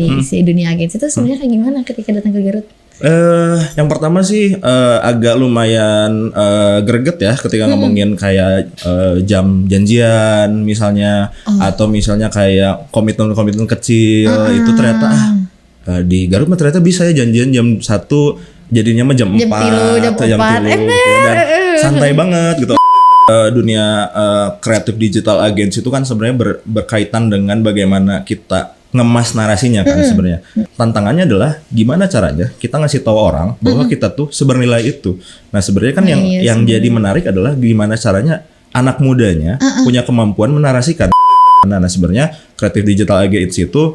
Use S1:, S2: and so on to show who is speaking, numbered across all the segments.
S1: nih si dunia agensi itu sebenarnya kayak gimana ketika datang ke Garut?
S2: Yang pertama sih agak lumayan greget ya ketika ngomongin kayak jam janjian misalnya atau misalnya kayak komitmen kecil itu ternyata di Garut mah ternyata bisa ya janjian jam 1 jadinya mah jam 4
S1: jam 4
S2: dan santai banget gitu. Dunia kreatif digital agency itu kan sebenarnya berkaitan dengan bagaimana kita ngemas narasinya kan sebenarnya. Tantangannya adalah gimana caranya kita ngasih tahu orang bahwa kita tuh sebernilai itu. Nah, sebenarnya kan yang jadi menarik adalah gimana caranya anak mudanya punya kemampuan menarasikan. Nah, sebenarnya kreatif digital agency itu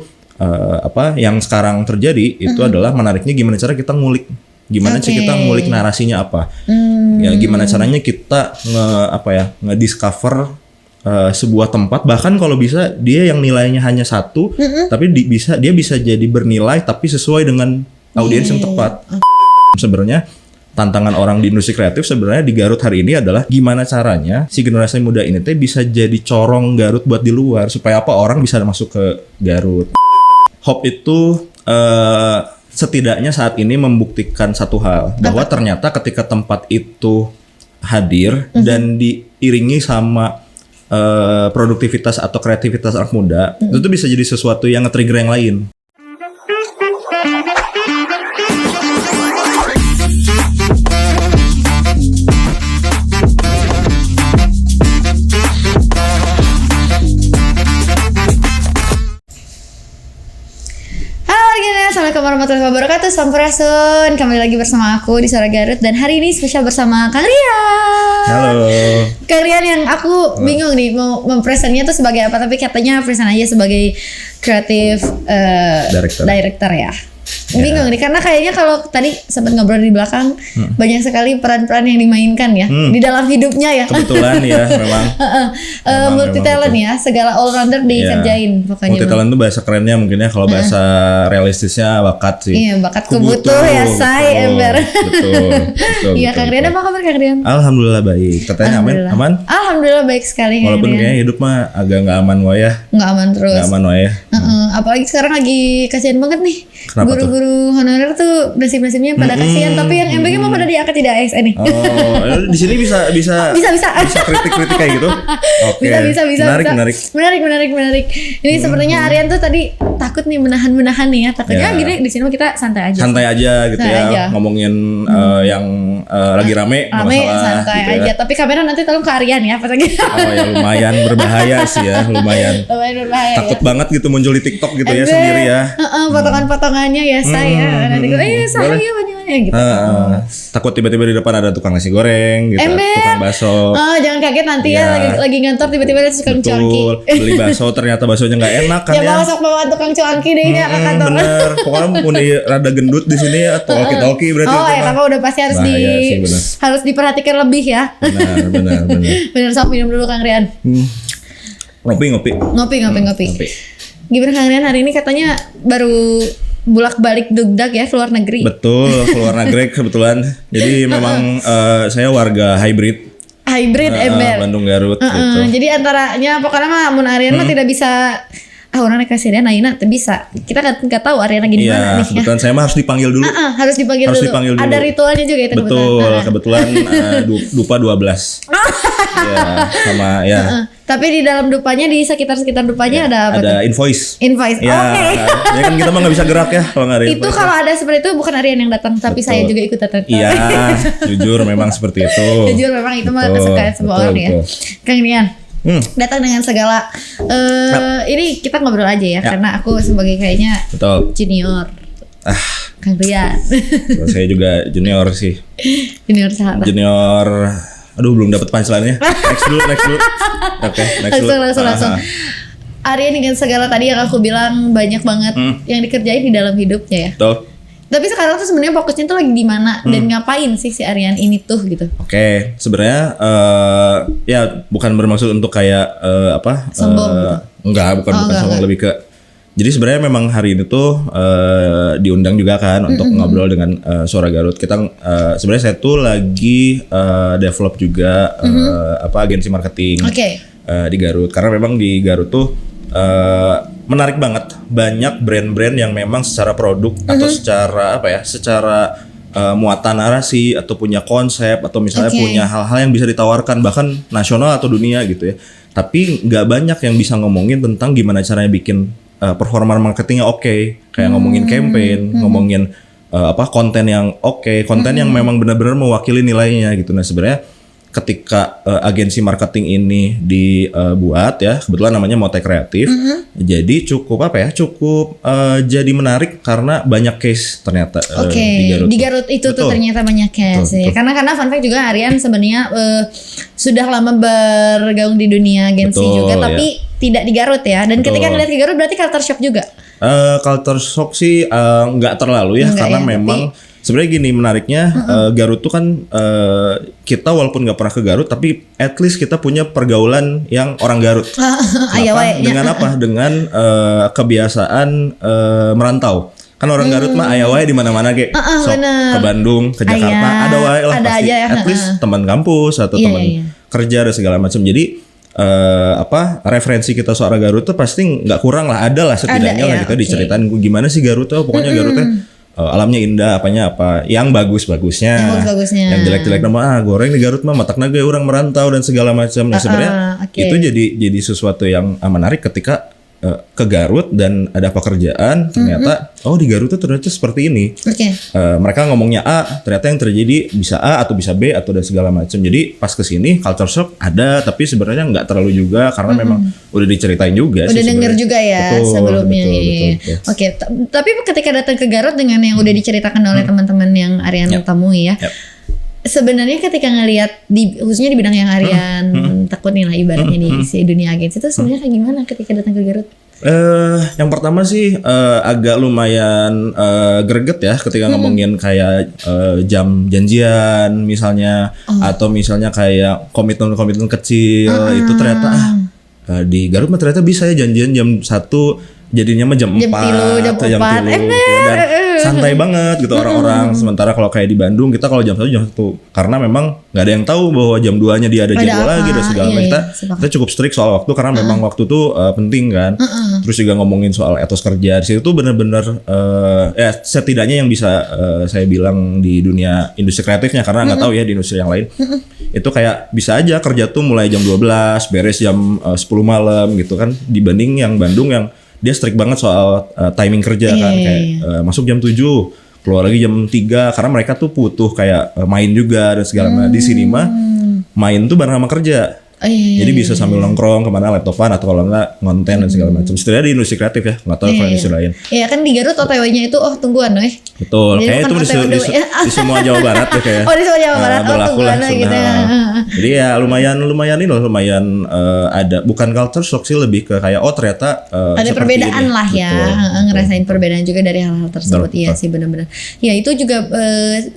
S2: yang sekarang terjadi itu adalah menariknya gimana cara kita ngulik. Gimana sih kita ngulik narasinya apa? Ya gimana caranya kita nge-discover sebuah tempat, bahkan kalau bisa dia yang nilainya hanya 1 tapi dia bisa jadi bernilai tapi sesuai dengan audiens yang tepat. Sebenarnya tantangan orang di industri kreatif sebenarnya di Garut hari ini adalah gimana caranya si generasi muda ini bisa jadi corong Garut buat di luar supaya orang bisa masuk ke Garut. Hope itu setidaknya saat ini membuktikan satu hal bahwa ternyata ketika tempat itu hadir dan diiringi sama produktivitas atau kreativitas anak muda, itu bisa jadi sesuatu yang nge-trigger yang lain.
S1: Assalamualaikum warahmatullahi wabarakatuh. Sampurasun. Kembali lagi bersama aku di Suara Garut. Dan hari ini spesial bersama Kang Rian.
S2: Halo
S1: Kang Rian yang aku bingung nih mau mempresentnya tuh sebagai apa. Tapi katanya present aja sebagai kreatif director ya. Bingung nih karena kayaknya kalau tadi sempat ngobrol di belakang banyak sekali peran-peran yang dimainkan ya di dalam hidupnya ya.
S2: Kebetulan ya memang.
S1: Multi talent ya, segala all rounder dikerjain pokoknya.
S2: Multi talent itu bahasa kerennya mungkin ya, kalau bahasa realistisnya bakat sih.
S1: Iya, bakat kubutuh ya say ember.
S2: Betul.
S1: Iya, Kang Rian apa kabar Kang Rian?
S2: Alhamdulillah baik. Katanya aman?
S1: Alhamdulillah baik sekali.
S2: Walaupun kayaknya hidup mah agak nggak aman wayah.
S1: Nggak aman terus.
S2: Nggak aman wayah.
S1: Apalagi sekarang lagi kasihan banget nih.
S2: Kenapa
S1: Guru-guru honorer tuh nasib-nasibnya pada kasihan, tapi yang MBG mau pada diangkat tidak ASN nih.
S2: Oh, di sini bisa kritik-kritik kayak gitu. Oke.
S1: Bisa. Menarik. Ini sepertinya Aryan tuh tadi takut nih menahan nih ya. Takutnya gini di sini kita santai aja gitu ya.
S2: Ngomongin yang lagi rame
S1: santai gitu aja. Tapi kamera nanti tolong ke Aryan ya pas lagi.
S2: Oh ya lumayan berbahaya sih ya, lumayan berbahaya. Takut banget gitu muncul di TikTok gitu ya sendiri ya.
S1: Potongan-potongannya ya saya. Nanti saya banyak gitu.
S2: Takut tiba-tiba di depan ada tukang nasi goreng gitu, tukang bakso.
S1: Jangan kaget nanti ya lagi ngantor tiba-tiba ada tukang cuanki.
S2: Beli bakso ternyata baksonya nggak enak kan ya.
S1: Masuk bawa tukang cuanki deh ya ke kantor.
S2: Bener, pokoknya mau rada gendut di sini ya, talkie berarti.
S1: Oh ya, tapi udah pasti harus diperhatikan lebih ya.
S2: Benar.
S1: Bener, sok minum dulu Kang Rian.
S2: Ngopi.
S1: Gimana Kang Rian hari ini katanya baru bulak-balik dugdag ya keluar negeri.
S2: Betul, keluar negeri kebetulan. Jadi memang saya warga hybrid
S1: ember.
S2: Bandung Garut gitu.
S1: Jadi antaranya pokoknya mah mun Ariana mah tidak bisa orang kasih dia Naina tuh bisa. Kita nggak tahu Ariana gini mana nih.
S2: Kebetulan saya mah harus dipanggil dulu.
S1: Harus dipanggil dulu. Ada ritualnya juga itu
S2: kebetulan dupa 12. Ya, sama ya.
S1: Tapi di dalam dupanya, di sekitar dupanya ada apa?
S2: Ada invoice.
S1: Ya,
S2: Oke. Ya kan kita mah nggak bisa gerak ya kalau nggak ada invoice.
S1: Itu kalau ada seperti itu bukan Arian yang datang, tapi saya juga ikut datang.
S2: Iya, jujur memang seperti itu.
S1: Jujur memang itu mah kesukaan semua orang ya. Kang Rian. Datang dengan segala ini kita ngobrol aja ya. Karena aku sebagai kayaknya junior. Kang Rian.
S2: Saya juga junior sih.
S1: Junior sahabat.
S2: Aduh belum dapat punchline-nya. Next dulu. Oke, next dulu.
S1: Langsung. Aryan dengan segala tadi yang aku bilang banyak banget yang dikerjain di dalam hidupnya ya.
S2: Betul.
S1: Tapi sekarang tuh sebenarnya fokusnya tuh lagi di mana dan ngapain sih si Aryan ini tuh gitu.
S2: Oke, sebenarnya ya bukan bermaksud untuk kayak
S1: sombong gitu.
S2: Bukan sombong, lebih ke jadi sebenarnya memang hari ini tuh diundang juga kan untuk ngobrol dengan Suara Garut. Kita sebenarnya saya tuh lagi develop juga agensi marketing di Garut. Karena memang di Garut tuh menarik banget. Banyak brand-brand yang memang secara produk atau secara apa ya, secara muatan narasi atau punya konsep atau misalnya punya hal-hal yang bisa ditawarkan bahkan nasional atau dunia gitu ya. Tapi nggak banyak yang bisa ngomongin tentang gimana caranya bikin performa marketingnya kayak ngomongin campaign, ngomongin konten yang konten yang memang benar-benar mewakili nilainya gitu. Nah sebenarnya ketika agensi marketing ini dibuat ya, kebetulan namanya Mote Kreatif, jadi cukup jadi menarik karena banyak case ternyata
S1: di Garut itu tuh ternyata banyak case ya. Karena fun fact juga Aryan sebenarnya sudah lama bergaung di dunia agensi juga, tapi tidak di Garut ya. Dan ketika ngeliat ke Garut berarti culture shock juga.
S2: Culture shock sih nggak terlalu ya, karena memang sebenarnya gini menariknya, Garut tuh kan kita walaupun nggak pernah ke Garut tapi at least kita punya pergaulan yang orang Garut. Dengan apa? Dengan kebiasaan merantau. Kan orang Garut mah aya wae di mana-mana ke Bandung, ke Jakarta, ada wae lah pasti.
S1: Ya.
S2: At least teman kampus atau teman kerja dan segala macam. Jadi referensi kita soal Garut tuh pasti nggak kurang lah, ada lah setidaknya lah kita diceritain gimana sih Garut tuh, pokoknya Garutnya alamnya indah, apa yang bagus-bagusnya, yang jelek-jelek nama goreng di Garut mah matakna ge urang merantau dan segala macam. Nah sebenarnya itu jadi sesuatu yang menarik ketika ke Garut dan ada pekerjaan ternyata di Garut tuh ternyata seperti ini. Mereka ngomongnya A, ternyata yang terjadi bisa A atau bisa B atau dan segala macam. Jadi pas kesini culture shock ada, tapi sebenarnya nggak terlalu juga karena memang udah diceritain juga.
S1: Udah denger juga ya sebelumnya. Betul. Tapi ketika datang ke Garut dengan yang udah diceritakan oleh teman-teman yang Aryan temui ya. Sebenarnya ketika ngelihat khususnya di bidang yang Aryan takutnya lah ibaratnya di dunia agensi itu sebenarnya kayak gimana ketika datang ke Garut?
S2: Yang pertama sih agak lumayan greget ya ketika ngomongin kayak jam janjian misalnya atau misalnya kayak komitmen kecil itu ternyata di Garut mah ternyata bisa ya janjian jam 1 jadinya mah jam 4 atau jam 3 dan santai banget gitu orang-orang. Sementara kalau kayak di Bandung kita kalau jam 1 karena memang nggak ada yang tahu bahwa jam 2-nya dia ada jadwal lagi dan segala macam. Kita cukup strict soal waktu karena memang waktu tuh penting kan. Terus juga ngomongin soal etos kerja di situ tuh benar-benar setidaknya yang bisa saya bilang di dunia industri kreatifnya, karena nggak tahu ya di industri yang lain itu kayak bisa aja kerja tuh mulai jam 12 beres jam 10 malam gitu kan, dibanding yang Bandung yang dia strict banget soal timing kerja kan, kayak masuk jam 7 keluar lagi jam 3 karena mereka tuh butuh kayak main juga dan segala macam. Di sini mah main tuh bareng sama kerja. Jadi bisa sambil nongkrong kemana, laptopan atau kalau enggak ngonten dan segala macam. Setidaknya di industri kreatif ya, nggak tahu kalau industri lain.
S1: Iya kan di Garut OTW-nya itu tungguan
S2: Betul, kayak itu di semua Jawa Barat ya kayak.
S1: Di semua Jawa Barat
S2: berlaku lah gitu. Jadi ya lumayan ada, bukan culture shock sih, lebih ke kayak ternyata
S1: ada perbedaan lah ya. Ngerasain perbedaan juga dari hal-hal tersebut. Iya sih benar-benar. Ya itu juga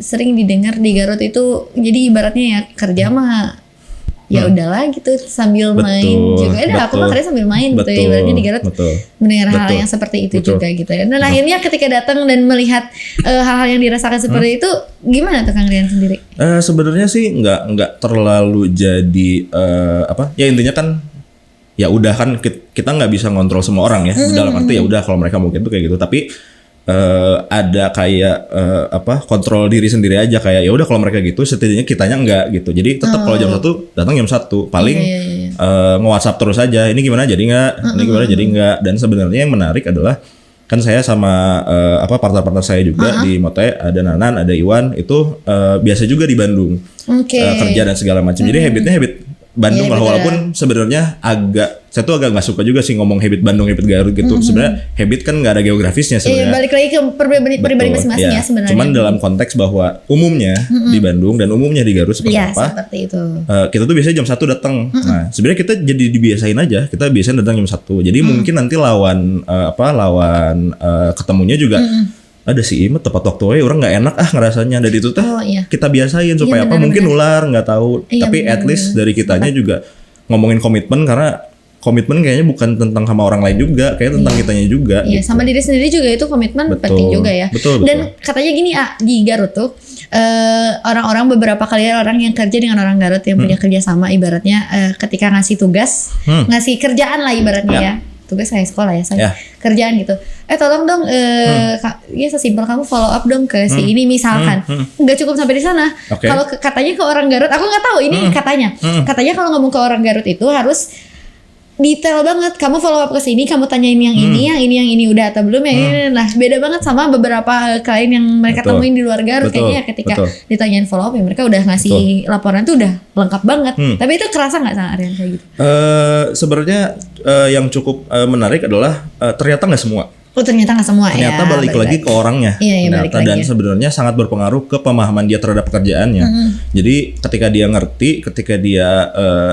S1: sering didengar di Garut itu, jadi ibaratnya ya kerja mah ya udahlah gitu sambil main juga. Aku mah kerja sambil main gitu ya, ibaratnya di Garut mendengar hal yang seperti itu juga gitu ya. Dan akhirnya ketika datang dan melihat hal-hal yang dirasakan seperti itu, gimana tuh Kang Rian sendiri?
S2: Sebenarnya sih nggak terlalu jadi ya intinya kan ya udah kan kita nggak bisa ngontrol semua orang ya. Dalam arti ya udah kalau mereka mungkin tuh kayak gitu, tapi ada kayak kontrol diri sendiri aja, kayak ya udah kalau mereka gitu setidaknya kitanya enggak gitu. Jadi tetap kalau jam 1 datang jam 1 paling nge-WhatsApp terus aja, ini gimana jadi enggak, ini gimana jadi enggak. Dan sebenarnya yang menarik adalah kan saya sama partner-partner saya juga di Mote, ada Nanan, ada Iwan, itu biasa juga di Bandung kerja dan segala macam. Jadi habitnya habit Bandung lah, walaupun sebenarnya saya tuh agak nggak suka juga sih ngomong habit Bandung, habit Garut gitu. Sebenarnya habit kan nggak ada geografisnya sebenarnya.
S1: Balik lagi ke pribadi masing-masing ya sebenarnya.
S2: Cuman dalam konteks bahwa umumnya di Bandung dan umumnya di Garut seperti apa?
S1: Seperti itu.
S2: Kita tuh biasanya jam 1 datang. Nah, sebenarnya kita jadi dibiasain aja. Kita biasanya datang jam 1. Jadi mungkin nanti lawan ketemunya juga ada sih tepat waktu orang nggak enak ngerasanya, dari itu kita biasain supaya mungkin nular nggak tahu, tapi at least dari kitanya juga ngomongin komitmen, karena komitmen kayaknya bukan tentang sama orang lain juga, kayak tentang kitanya juga.
S1: Iya, gitu. Sama diri sendiri juga itu komitmen penting juga ya.
S2: Betul.
S1: Dan katanya gini di Garut tuh orang-orang beberapa kali orang yang kerja dengan orang Garut yang punya kerja sama, ibaratnya ketika ngasih tugas, ngasih kerjaan lah ibaratnya ya. tugas saya sekolah ya, saya kerjaan gitu. Tolong dong, ya sesimpel kamu follow up dong ke si ini misalkan. Nggak cukup sampai di sana. Kalau katanya ke orang Garut, aku nggak tahu ini katanya. Katanya kalau ngomong ke orang Garut itu harus detail banget. Kamu follow up ke sini, kamu tanyain yang ini, yang ini udah atau belum, yang ini. Nah, beda banget sama beberapa klien yang mereka temuin di luar Garut. Kayaknya ketika ditanyain follow up ya mereka udah ngasih laporan tuh udah lengkap banget. Tapi itu kerasa nggak sama Aryan kayak gitu?
S2: Sebenarnya yang cukup menarik adalah ternyata nggak semua.
S1: Ternyata nggak semua.
S2: Ternyata balik lagi ke orangnya. Ternyata dan sebenarnya sangat berpengaruh ke pemahaman dia terhadap pekerjaannya. Jadi ketika dia ngerti, ketika dia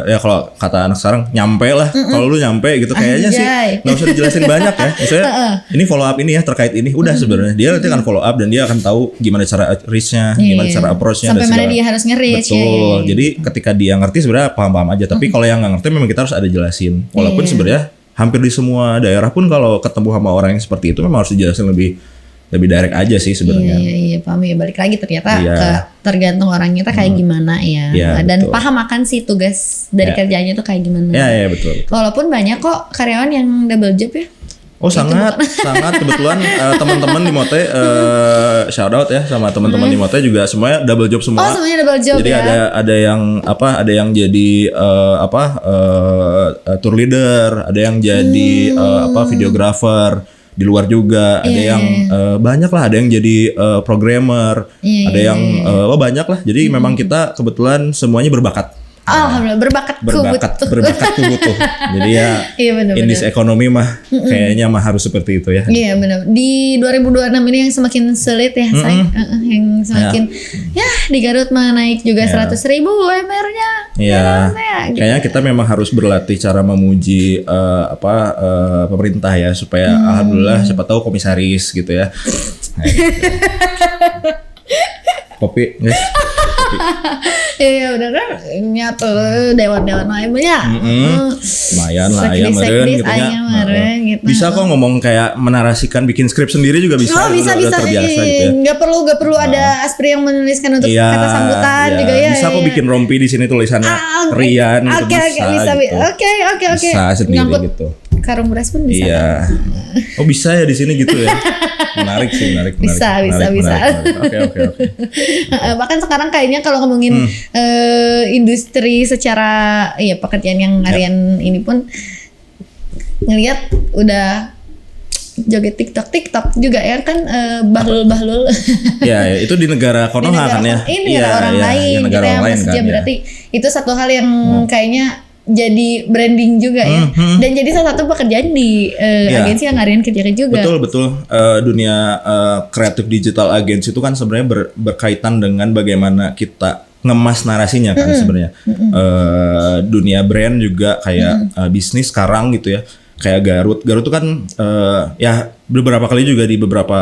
S2: ya kalau kata anak sekarang nyampe lah. Kalau lu nyampe gitu kayaknya sih nggak usah dijelasin banyak ya. Misalnya ini follow up ini ya terkait ini udah sebenarnya dia nanti akan follow up dan dia akan tahu gimana cara reach-nya, gimana cara approach-nya
S1: sampai mana dia harus nge-reach.
S2: Betul. Jadi ketika dia ngerti sebenarnya paham-paham aja. Tapi kalau yang nggak ngerti memang kita harus ada jelasin. Walaupun sebenarnya hampir di semua daerah pun kalau ketemu sama orang yang seperti itu memang harus dijelasin lebih direct aja sih sebenarnya.
S1: Iya paham ya, balik lagi ternyata tergantung orangnya kayak gimana ya. Dan betul. Paham akan si tugas dari kerjanya tuh kayak gimana. Iya betul. Walaupun banyak kok karyawan yang double job ya.
S2: Oh sangat kebetulan teman-teman di Mote shout out ya sama teman-teman di Mote juga semuanya double job semua.
S1: Oh semuanya double job.
S2: Jadi
S1: ya.
S2: ada yang jadi tour leader, ada yang jadi videographer di luar juga, ada yang banyak lah, ada yang jadi programmer, ada yang banyak lah. Jadi memang kita kebetulan semuanya berbakat.
S1: Alhamdulillah berbakat
S2: kubutuh. Jadi ya in this economy mah kayaknya mah harus seperti itu ya.
S1: Iya benar. Di 2026 ini yang semakin sulit ya, say. Yang semakin di Garut mah naik juga 100.000 UMR-nya.
S2: Iya. Gitu. Kayaknya kita memang harus berlatih cara memuji pemerintah ya supaya alhamdulillah siapa tahu komisaris gitu ya. Kopi, guys.
S1: Iya udah kan nyatu dewan-dewan lainnya.
S2: Lumayan lah ya meren gitu ya. Bisa kok ngomong kayak menarasikan bikin skrip sendiri juga bisa.
S1: Bisa.
S2: Terbiasa gitu ya.
S1: Gak perlu ada Aspri yang menuliskan untuk kata sambutan juga ya.
S2: Bisa kok bikin rompi di sini tulisannya Rian gitu bisa. Oke. Bisa sendiri gitu.
S1: Karung beras pun bisa.
S2: Iya. Oh bisa ya di sini gitu ya. Menarik.
S1: Bisa.
S2: Oke.
S1: Bahkan sekarang kayaknya kalau ngomongin industri secara pekerjaan yang Aryan ini pun ngelihat udah joget TikTok juga ya kan bahlul.
S2: Ya itu di negara Konoha kan ya.
S1: Ini negara orang lain
S2: negara orang lain kan.
S1: Berarti itu satu hal yang kayaknya jadi branding juga ya. Dan jadi salah satu pekerjaan di agensi yang Aryan kerjakan juga.
S2: Betul. Dunia kreatif digital agensi itu kan sebenarnya berkaitan dengan bagaimana kita ngemas narasinya kan sebenarnya. Dunia brand juga kayak bisnis sekarang gitu ya. Kayak Garut tuh kan beberapa kali juga di beberapa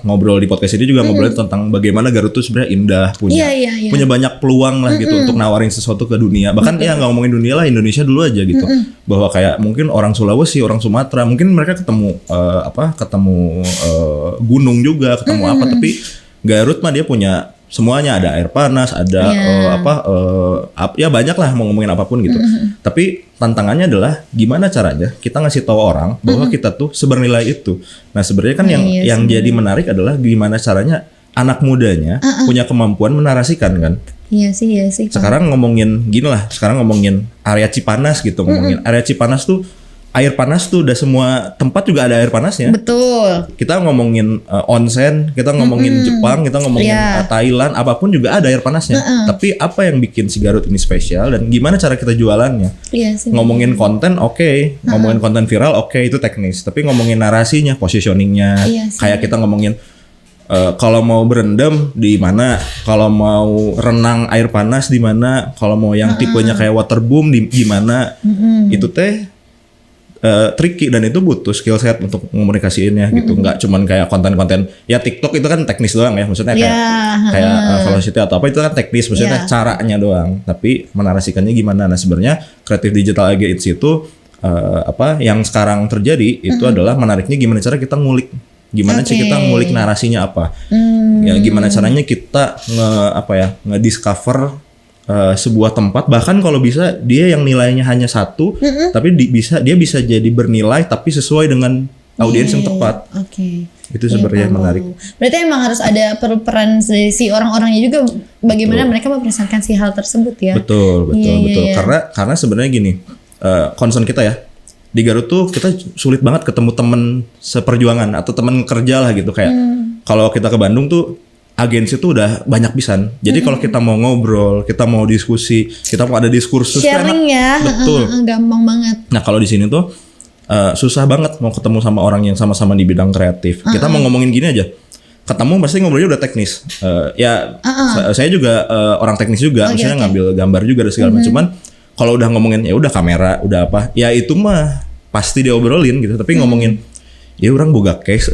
S2: ngobrol di podcast ini juga ngobrolin tentang bagaimana Garut tuh sebenarnya indah, punya banyak peluang lah gitu untuk nawarin sesuatu ke dunia. Bahkan nggak ngomongin dunia lah, Indonesia dulu aja gitu. Bahwa kayak mungkin orang Sulawesi, orang Sumatera, mungkin mereka ketemu gunung juga, ketemu tapi Garut mah dia punya semuanya, ada air panas, ada banyak lah mau ngomongin apapun gitu. Tapi tantangannya adalah gimana caranya kita ngasih tahu orang bahwa kita tuh sebernilai itu. Nah sebenarnya kan yang jadi menarik adalah gimana caranya anak mudanya punya kemampuan menarasikan kan.
S1: Iya sih.
S2: Sekarang ngomongin area Cipanas gitu, ngomongin area Cipanas tuh air panas tuh udah semua tempat juga ada air panasnya.
S1: Betul.
S2: Kita ngomongin onsen, kita ngomongin Jepang, kita ngomongin Thailand, apapun juga ada air panasnya. Tapi apa yang bikin si Garut ini spesial dan gimana cara kita jualannya?
S1: Iya sih.
S2: Ngomongin konten ngomongin konten viral itu teknis. Tapi ngomongin narasinya, positioningnya, kayak kita ngomongin kalau mau berendam di mana, kalau mau renang air panas di mana, kalau mau yang tipenya kayak waterboom di gimana, itu teh tricky dan itu butuh skill set untuk komunikasiinnya gitu. Nggak cuman kayak konten-konten TikTok itu kan teknis doang ya, maksudnya kayak velocity atau apa itu kan teknis, maksudnya caranya doang, tapi menarasikannya gimana. Nah sebenarnya Creative Digital Agency itu yang sekarang terjadi itu adalah menariknya gimana cara kita ngulik, gimana sih kita ngulik narasinya apa, ya gimana caranya kita ngediscover sebuah tempat, bahkan kalau bisa dia yang nilainya hanya 1, tapi dia bisa jadi bernilai tapi sesuai dengan audiens yang tepat.
S1: Oke.
S2: Itu sebenarnya menarik.
S1: Berarti emang harus ada peran dari si orang-orangnya juga, bagaimana mereka mempresentasikan si hal tersebut ya.
S2: Betul. Karena sebenarnya gini, concern kita ya di Garut tuh kita sulit banget ketemu temen seperjuangan atau temen kerja lah gitu kayak. Kalau kita ke Bandung tuh agensi tuh udah banyak pisan. Jadi kalau kita mau ngobrol, kita mau diskusi, kita mau ada diskursus
S1: sharing ya.
S2: Betul.
S1: Gampang banget.
S2: Nah kalau di sini tuh susah banget mau ketemu sama orang yang sama-sama di bidang kreatif. Kita mau ngomongin gini aja, ketemu pasti ngobrolnya udah teknis. Saya juga orang teknis juga, misalnya ngambil gambar juga dan segala macam. Cuman kalau udah ngomongin ya udah kamera, udah apa, ya itu mah pasti diobrolin gitu. Tapi ngomongin ya orang boga case,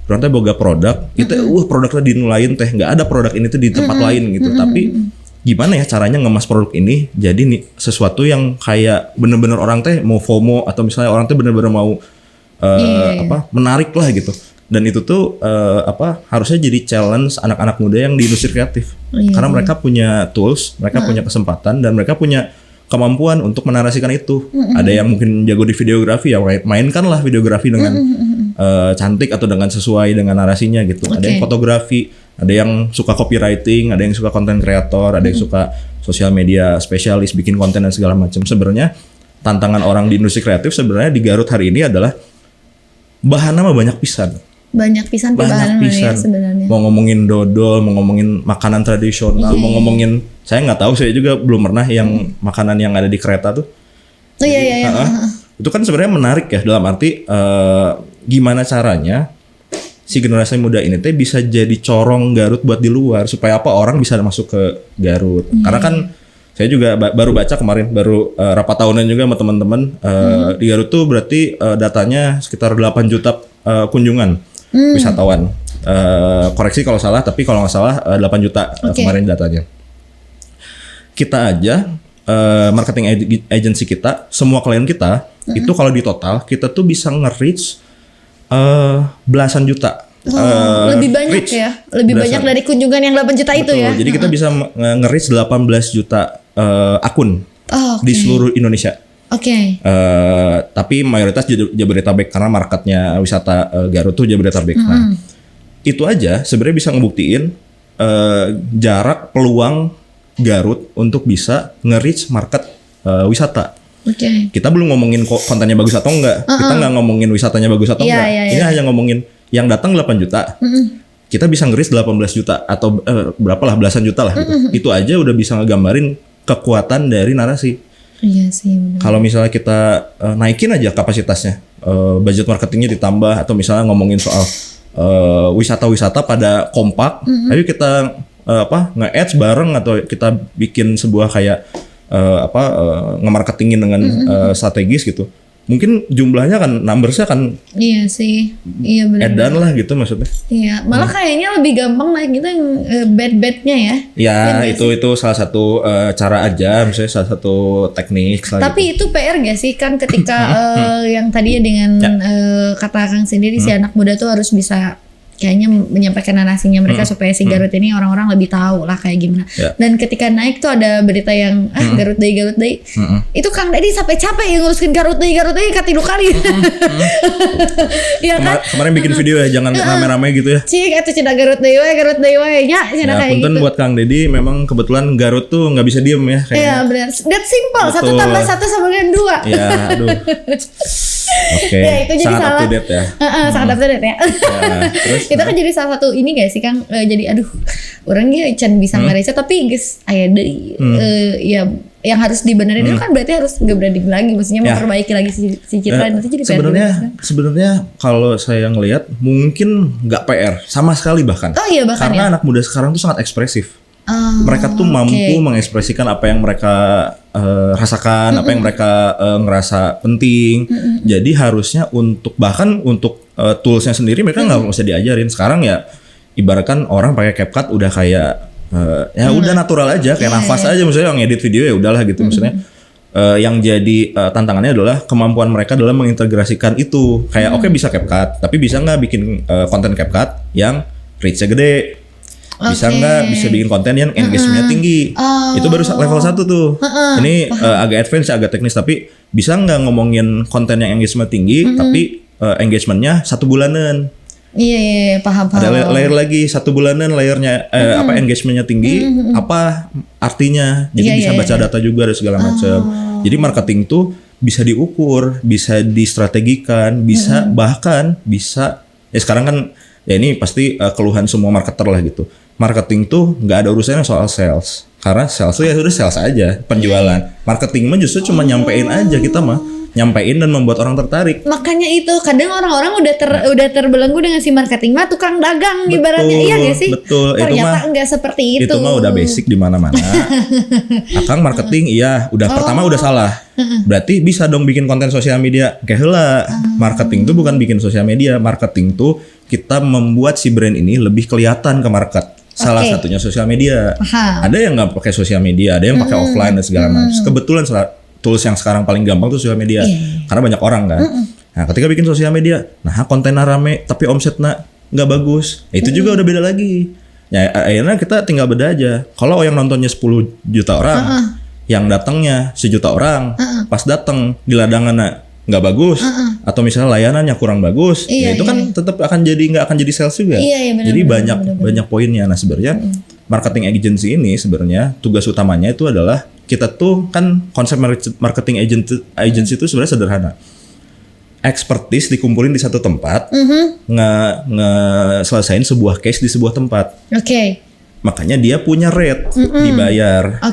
S2: orang teh boga produk, itu produknya dinulain teh, nggak ada produk ini tuh di tempat lain gitu. Tapi gimana ya caranya ngemas produk ini jadi nih sesuatu yang kayak bener-bener orang teh mau FOMO atau misalnya orang teh bener-bener mau menarik lah gitu. Dan itu tuh harusnya jadi challenge anak-anak muda yang di industri kreatif. Karena mereka punya tools, mereka punya kesempatan dan mereka punya kemampuan untuk menarasikan itu. Ada yang mungkin jago di videografi, ya mainkanlah videografi dengan cantik atau dengan sesuai dengan narasinya gitu. Ada yang fotografi, ada yang suka copywriting, ada yang suka content creator, ada yang suka sosial media spesialis, bikin konten dan segala macam. Sebenarnya tantangan orang di industri kreatif sebenarnya di Garut hari ini adalah bahan mah banyak pisan.
S1: Banyak pisan ya sebenarnya.
S2: Mau ngomongin dodol, mau ngomongin makanan tradisional, mau ngomongin, saya nggak tahu, saya juga belum pernah yang makanan yang ada di kereta tuh. Itu kan sebenarnya menarik ya, dalam arti gimana caranya si generasi muda ini teh bisa jadi corong Garut buat di luar, supaya apa orang bisa masuk ke Garut. Karena kan saya juga baru baca kemarin, baru rapat tahunan juga sama teman-teman, di Garut tuh berarti datanya sekitar 8 juta kunjungan wisatawan. Koreksi kalau salah, tapi kalau nggak salah 8 juta kemarin datanya. Kita aja marketing agency kita, semua klien kita itu kalau di total kita tuh bisa nge-reach belasan juta.
S1: Lebih banyak ya, lebih belasan. Banyak dari kunjungan yang 8 juta. Betul, itu ya.
S2: Jadi kita bisa nge-reach 18 juta akun di seluruh Indonesia. Tapi mayoritas Jabodetabek karena marketnya wisata Garut tuh Jabodetabek. Nah, itu aja sebenarnya bisa ngebuktiin jarak peluang Garut untuk bisa nge-reach market wisata. Kita belum ngomongin kontennya bagus atau enggak. Kita nggak ngomongin wisatanya bagus atau enggak. Ini hanya ngomongin yang datang 8 juta. Kita bisa nge-reach 18 juta atau berapalah belasan juta lah gitu. Itu aja udah bisa ngegambarin kekuatan dari narasi.
S1: Iya sih.
S2: Kalau misalnya kita naikin aja kapasitasnya, budget marketingnya ditambah, atau misalnya ngomongin soal wisata-wisata pada kompak, ayo kita nge-ads bareng atau kita bikin sebuah kayak nge-marketingin dengan strategis gitu. Mungkin jumlahnya kan, numbersnya kan. Iya
S1: sih, iya benar.
S2: Edan lah gitu maksudnya.
S1: Iya, malah kayaknya lebih gampang naik gitu yang bad-badnya ya.
S2: Ya itu salah satu cara aja, misalnya salah satu teknik.
S1: Tapi gitu. Itu PR gak sih kan ketika yang tadinya dengan kata Kang sendiri si anak muda tuh harus bisa kayaknya menyampaikan narasinya mereka supaya si Garut ini orang-orang lebih tahu lah kayak gimana. Dan ketika naik tuh ada berita yang Garut Day. Itu Kang Dedi sampai capek yang ngurusin Garut Day katilu kali. Iya kan?
S2: Kemarin bikin video ya, jangan rame-rame gitu ya.
S1: Cik itu cenah Garut Day we nya cenah kayak gitu.
S2: Punten buat Kang Dedi, memang kebetulan Garut tuh nggak bisa diem ya.
S1: Iya benar. That simple.
S2: Betul.
S1: 1 tambah 1 sama dengan 2.
S2: Iya, aduh. Ya, itu jadi sangat up to date ya.
S1: Sangat up to date ya. Terus itu kan jadi salah satu ini gak sih Kang, jadi orangnya can bisa ngereca tapi guys aya deui ya yang harus dibenerin itu kan berarti harus nge-branding lagi, maksudnya memperbaiki lagi si citra itu jadi
S2: sebenarnya kalau saya ngelihat mungkin nggak PR sama sekali bahkan. Karena anak muda sekarang tuh sangat ekspresif. Mereka tuh mampu mengekspresikan apa yang mereka rasakan, apa yang mereka ngerasa penting. Jadi harusnya bahkan untuk toolsnya sendiri mereka nggak usah diajarin. Sekarang ya ibaratkan orang pakai CapCut udah kayak udah natural aja, kayak nafas aja, misalnya yang edit video ya udahlah gitu. Misalnya yang jadi tantangannya adalah kemampuan mereka dalam mengintegrasikan itu. Kayak oke bisa CapCut, tapi bisa nggak bikin konten CapCut yang reach-nya gede. Bisa nggak bisa bikin konten yang engagementnya tinggi. Itu baru level 1 tuh. Ini agak advance, agak teknis, tapi bisa nggak ngomongin konten yang engagement tinggi tapi engagementnya 1 bulanan.
S1: Iya, paham.
S2: Ada layer lagi 1 bulanan, layernya engagementnya tinggi, apa artinya? Jadi bisa baca data juga dan segala macam. Jadi marketing tuh bisa diukur, bisa distrategikan, bisa bahkan bisa ya sekarang kan ya ini pasti keluhan semua marketer lah gitu. Marketing tuh nggak ada urusannya soal sales, karena sales tuh ya udah sales aja, penjualan. Marketing mah justru cuma nyampein aja, kita mah nyampein dan membuat orang tertarik.
S1: Makanya itu kadang orang-orang udah terbelenggu dengan si marketing mah tukang dagang ibaratnya, iya gak sih?
S2: Betul.
S1: Ternyata enggak seperti itu.
S2: Itu mah udah basic di mana-mana. Akang marketing iya, udah pertama udah salah. Berarti bisa dong bikin konten sosial media. Kayak heula. Marketing tuh bukan bikin sosial media, marketing tuh kita membuat si brand ini lebih kelihatan ke market. Salah satunya sosial media. Ada yang nggak pakai sosial media, ada yang pakai offline dan segala macam. Kebetulan tools yang sekarang paling gampang tuh sosial media, karena banyak orang kan. Nah, ketika bikin sosial media, nah kontennya rame tapi omsetnya nggak bagus, itu juga udah beda lagi. Ya akhirnya kita tinggal beda aja. Kalau yang nontonnya 10 juta orang, yang datangnya 1 juta orang, pas datang di ladangan nggak bagus, atau misalnya layanannya kurang bagus, ya itu kan tetap nggak akan jadi sales juga. Jadi banyak poinnya. Nah sebenarnya marketing agency ini sebenarnya tugas utamanya itu adalah kita tuh kan konsep marketing agency itu sebenarnya sederhana. Expertise dikumpulin di satu tempat, nge-selesain sebuah case di sebuah tempat. Makanya dia punya rate, dibayar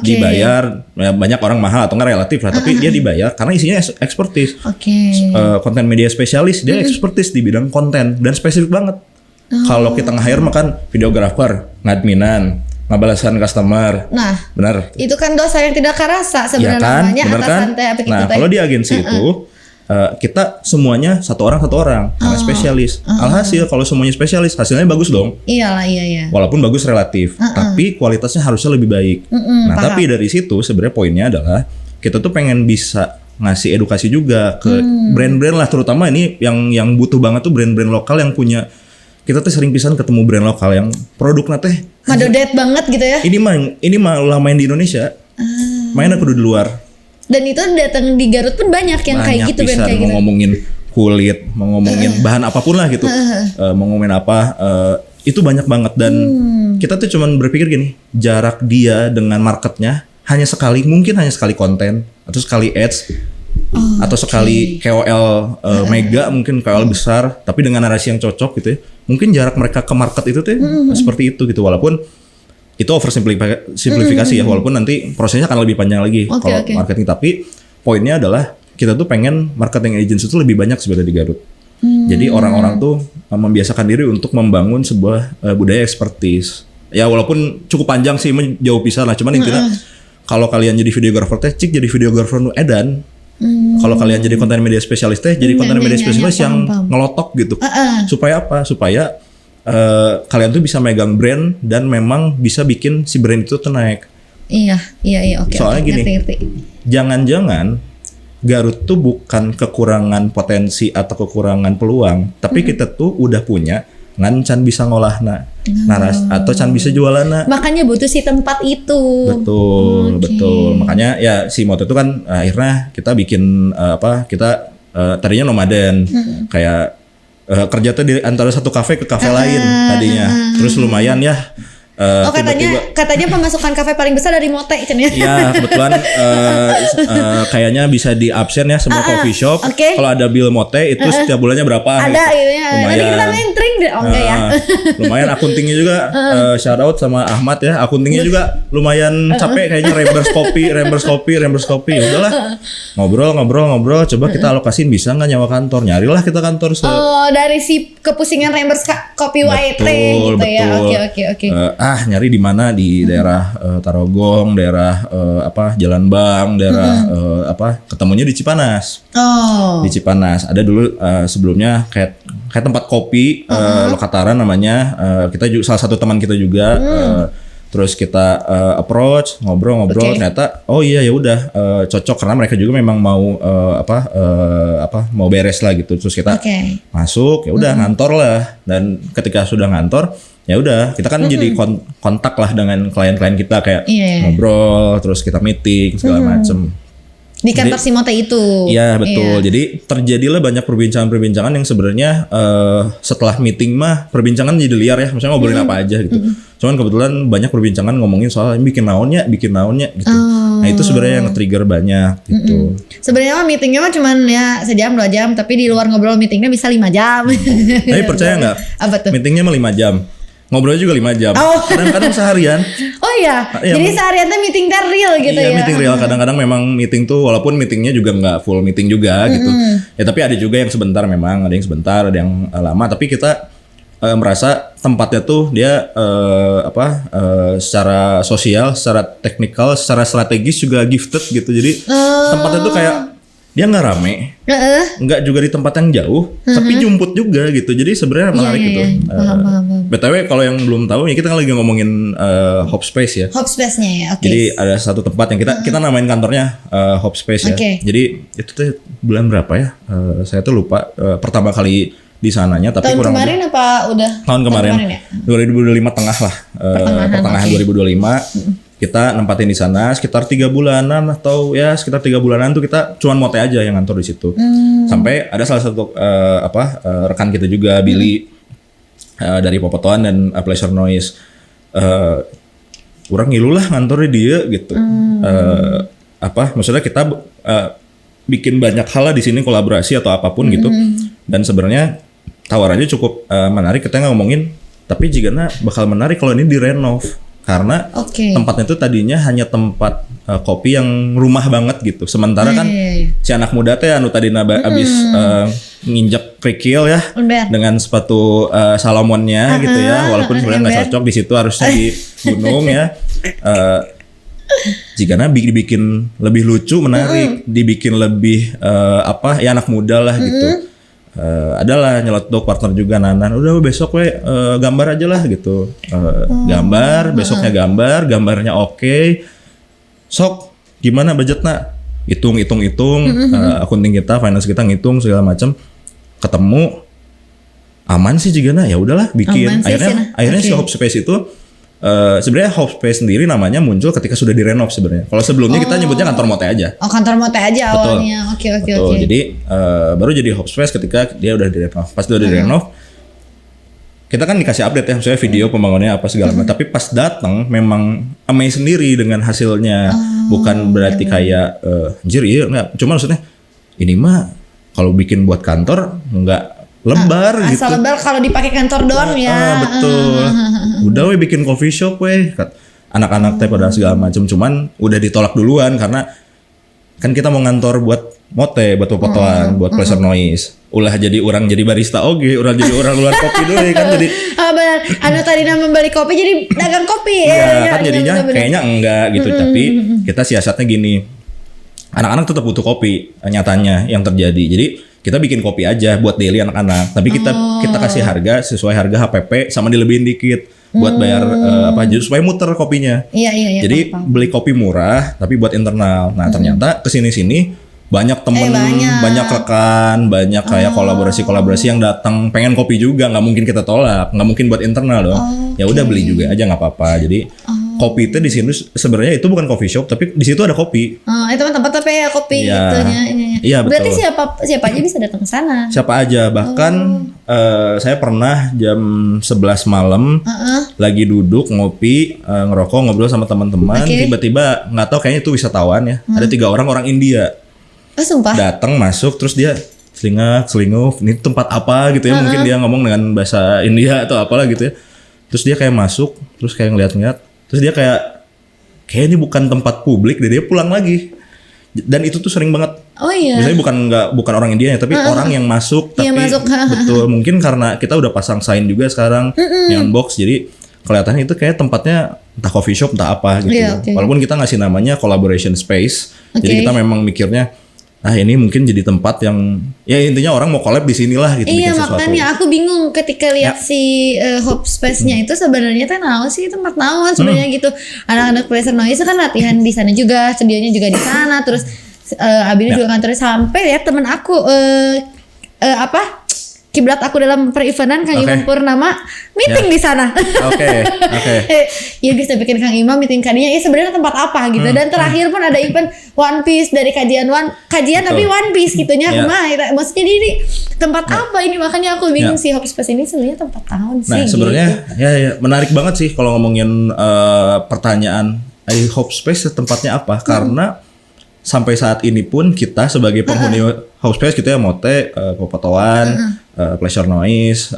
S2: ya, banyak orang mahal atau nggak relatif lah, tapi dia dibayar karena isinya expertise. Konten media spesialis, dia expertise di bidang konten dan spesifik banget. Kalau kita nge-hire makan videographer, ngadminan, ngabalasan customer.
S1: Nah,
S2: benar.
S1: Itu kan dosa yang tidak kerasa sebenarnya, namanya atasan teh.
S2: Nah, kalau di agensi itu kita semuanya satu orang karena spesialis. Alhasil kalau semuanya spesialis, hasilnya bagus dong.
S1: Iyalah.
S2: Walaupun bagus relatif, tapi kualitasnya harusnya lebih baik. Tapi dari situ sebenarnya poinnya adalah kita tuh pengen bisa ngasih edukasi juga ke brand-brand lah, terutama ini yang butuh banget tuh brand-brand lokal yang punya. Kita tuh sering pisan ketemu brand lokal yang produknya teh
S1: madodet banget gitu ya.
S2: Ini mah ulah main di Indonesia. Main aku di luar.
S1: Dan itu datang di Garut pun banyak yang kayak gitu,
S2: brand kayak gitu. Mau ngomongin kulit, mau ngomongin bahan apapun lah gitu. Mau ngomongin apa, itu banyak banget. Dan kita tuh cuman berpikir gini, jarak dia dengan marketnya mungkin hanya sekali konten atau sekali ads. Atau sekali KOL mega, mungkin KOL besar tapi dengan narasi yang cocok gitu ya. Mungkin jarak mereka ke market itu tuh seperti itu gitu, walaupun itu oversimplifikasi ya, walaupun nanti prosesnya akan lebih panjang lagi kalau marketing. Tapi poinnya adalah kita tuh pengen marketing agency itu lebih banyak sebenarnya di Garut. Jadi orang-orang tuh membiasakan diri untuk membangun sebuah budaya expertise. Ya walaupun cukup panjang sih, jauh pisah lah, cuman intinya kalau kalian jadi videographer teh, jadi videographer nu edan. Kalau kalian jadi konten media spesialis teh, jadi konten media spesialis yang ngelotok gitu. Supaya apa? Supaya kalian tuh bisa megang brand dan memang bisa bikin si brand itu tuh naik. Iya, oke. Soalnya gini, jangan-jangan Garut tuh bukan kekurangan potensi atau kekurangan peluang, tapi kita tuh udah punya ngan bisa ngolahna naras atau can bisa jualana.
S1: Makanya butuh si tempat itu.
S2: Betul. Makanya ya si moto itu kan akhirnya kita bikin kita tadinya nomaden, kayak kerja tuh di antara satu kafe ke kafe lain tadinya. Terus lumayan ya.
S1: Katanya pemasukan kafe paling besar dari Mote kan ya?
S2: Iya, kebetulan kayaknya bisa di absen ya semua coffee shop. Kalau ada bill Mote itu setiap bulannya berapa?
S1: Ada gitu. Nanti kita main tring deh, enggak ya?
S2: Lumayan akuntingnya juga, shout out sama Ahmad ya. Akuntingnya juga lumayan capek kayaknya, Rembers Kopi. Udahlah, ngobrol. Coba kita alokasiin bisa nggak nyawa kantor? Nyarilah kita kantor.
S1: Dari si kepusingan Rembers Kopi YT gitu ya? Oke.
S2: Nyari di mana, di daerah Tarogong, daerah Jalan Bang, daerah ketemunya di Cipanas. Di Cipanas ada dulu sebelumnya kayak tempat kopi Lokataran namanya. Kita juga salah satu teman kita juga terus kita approach, ngobrol-ngobrol, ternyata oh iya ya udah cocok karena mereka juga memang mau mau beres lah gitu. Terus kita masuk, ya udah ngantor lah. Dan ketika sudah ngantor, ya udah kita kan jadi kontak lah dengan klien-klien kita kayak ngobrol, terus kita meeting segala macem.
S1: Di kantor si Mote itu.
S2: Iya betul. Jadi terjadilah banyak perbincangan-perbincangan yang sebenarnya setelah meeting mah perbincangan jadi liar ya. Misalnya ngobrolin apa aja gitu. Cuman kebetulan banyak perbincangan ngomongin soal bikin naonnya gitu. Nah itu sebenarnya yang nge-trigger banyak gitu.
S1: Sebenarnya meetingnya mah cuman ya sejam 2 jam, tapi di luar ngobrol meetingnya bisa 5 jam.
S2: Tapi percaya nggak?
S1: Apa tuh?
S2: Meetingnya mah 5 jam. Ngobrolnya juga 5 jam. Kadang-kadang seharian.
S1: Oh iya. Jadi seharian tuh meeting real gitu ya.
S2: Iya, meeting real. Kadang-kadang memang meeting tuh walaupun meetingnya juga nggak full meeting juga gitu. Ya tapi ada juga yang sebentar memang, ada yang sebentar, ada yang lama, tapi kita merasa tempatnya tuh dia secara sosial, secara teknikal, secara strategis juga gifted gitu. Jadi tempatnya tuh kayak dia nggak rame, nggak juga di tempat yang jauh, tapi jumput juga gitu. Jadi sebenarnya menarik gitu.
S1: Paham.
S2: BTW kalau yang belum tahu ya kita kan lagi ngomongin Hope Space ya.
S1: Hope Space-nya ya, oke.
S2: Jadi ada satu tempat yang kita namain kantornya Hope Space ya. Jadi itu tuh bulan berapa ya? Saya tuh lupa pertama kali di sananya, tapi
S1: tahun kemarin apa udah?
S2: Tahun kemarin ya? 2025 tengah lah, pertengahan 2025. Kita nempatin di sana sekitar 3 bulanan atau ya sekitar 3 bulanan tuh kita cuman Mote aja yang ngantor di situ. Sampai ada salah satu rekan kita juga Billy dari Popotoan dan Pleasure Noise. Orang ngilu lah ngantornya dia gitu. Maksudnya kita bikin banyak hal lah di sini, kolaborasi atau apapun gitu. Dan sebenarnya tawarannya cukup menarik. Kita ngomongin, tapi jika bakal menarik kalau ini direnov. Karena tempatnya itu tadinya hanya tempat kopi yang rumah banget gitu. Sementara kan si anak muda teh anu tadina abis nginjek kerikil ya dengan sepatu Salomonnya gitu ya. Walaupun sebenarnya nggak cocok di situ, harusnya di gunung ya. Jika dibikin lebih lucu, menarik, dibikin lebih anak muda lah gitu. Adalah nyeletuk partner juga Nanan, udah besok gambar aja lah gitu. Gambar, besoknya gambarnya oke. Sok gimana budgetnya? Hitung, accounting kita, finance kita ngitung segala macam. Ketemu aman sih jigana, ya udahlah bikin. Akhirnya si Hope Space itu sebenarnya Hope Space sendiri namanya muncul ketika sudah direnov sebenarnya. Kalau sebelumnya kita nyebutnya kantor Mote aja.
S1: Oh, kantor Mote aja awalnya. Oke.
S2: Jadi baru jadi Hope Space ketika dia udah direnov. Pas udah direnov, kita kan dikasih update ya, misalnya video pembangunannya apa segala macam. Tapi pas datang memang amazed sendiri dengan hasilnya. Bukan berarti kayak anjir iya enggak. Cuma maksudnya ini mah kalau bikin buat kantor enggak lebar gitu.
S1: Asal lebar kalau dipakai kantor doang ya.
S2: Betul. Udah bikin coffee shop anak-anak teh pada segala macam, cuman udah ditolak duluan karena kan kita mau ngantor buat Mote, buat Popotoan, buat Pleasure Noise. Ulah jadi orang jadi barista orang jadi orang luar kopi dulu kan jadi.
S1: Benar. Anu tadi membeli kopi jadi dagang kopi.
S2: Iya, kan jadinya kayaknya enggak gitu, tapi kita siasatnya gini. Anak-anak tetap butuh kopi nyatanya yang terjadi. Jadi kita bikin kopi aja buat daily anak-anak, tapi kita kasih harga sesuai harga HPP sama dilebihin dikit buat bayar supaya muter kopinya. Iya. Jadi beli kopi murah tapi buat internal. Nah ternyata kesini-sini banyak temen, banyak rekan, banyak kayak kolaborasi yang datang pengen kopi juga, nggak mungkin kita tolak, nggak mungkin buat internal dong. Ya udah beli juga aja nggak apa-apa. Jadi kopi itu di sini sebenarnya itu bukan coffee shop, tapi di situ ada kopi.
S1: Itu tempat apa ya kopi gitunya.
S2: Iya betul.
S1: Berarti siapa aja bisa datang ke sana.
S2: Siapa aja, bahkan saya pernah jam 11 malam lagi duduk ngopi, ngerokok, ngobrol sama teman-teman, tiba-tiba nggak tahu kayaknya itu wisatawan ya. Ada 3 orang India.
S1: Sumpah.
S2: Datang masuk terus dia selingkuh, ini tempat apa gitu ya, mungkin dia ngomong dengan bahasa India atau apalah gitu ya. Terus dia kayak masuk, terus kayak ngeliat-ngeliat, terus dia kayak ini bukan tempat publik, dia pulang lagi. Dan itu tuh sering banget.
S1: Oh iya.
S2: Misalnya bukan orang India ya, tapi orang yang masuk, tapi betul mungkin karena kita udah pasang sign juga sekarang neon box, jadi kelihatannya itu kayak tempatnya entah coffee shop entah apa gitu. Walaupun kita ngasih namanya collaboration space, jadi kita memang mikirnya ini mungkin jadi tempat yang ya intinya orang mau collab di sinilah gitu.
S1: Iya, makanya aku bingung ketika lihat si Hope Space-nya itu sebenarnya teh naon sih, tempat naon sebenarnya gitu. Anak-anak Pleasure Noise kan latihan di sana juga, studionya juga di sana, terus Abi juga kantornya sampai ya temen aku kiblat aku dalam per-eventan Kang Imam Purnama meeting di sana. Oke. Ya bisa bikin Kang Imam meeting kadinya. Ya sebenarnya tempat apa gitu. Dan terakhir pun ada event One Piece dari kajian tapi One Piece gitunya. Maksudnya ini tempat apa ini, makanya aku bingung sih Hope Space ini sebenarnya tempat tahun sih.
S2: Nah, sebenarnya gitu. ya menarik banget sih kalau ngomongin pertanyaan Hope Space tempatnya apa? Karena sampai saat ini pun kita sebagai penghuni Hope Space gitu ya, Mote, Popotoan, Pleasure Noise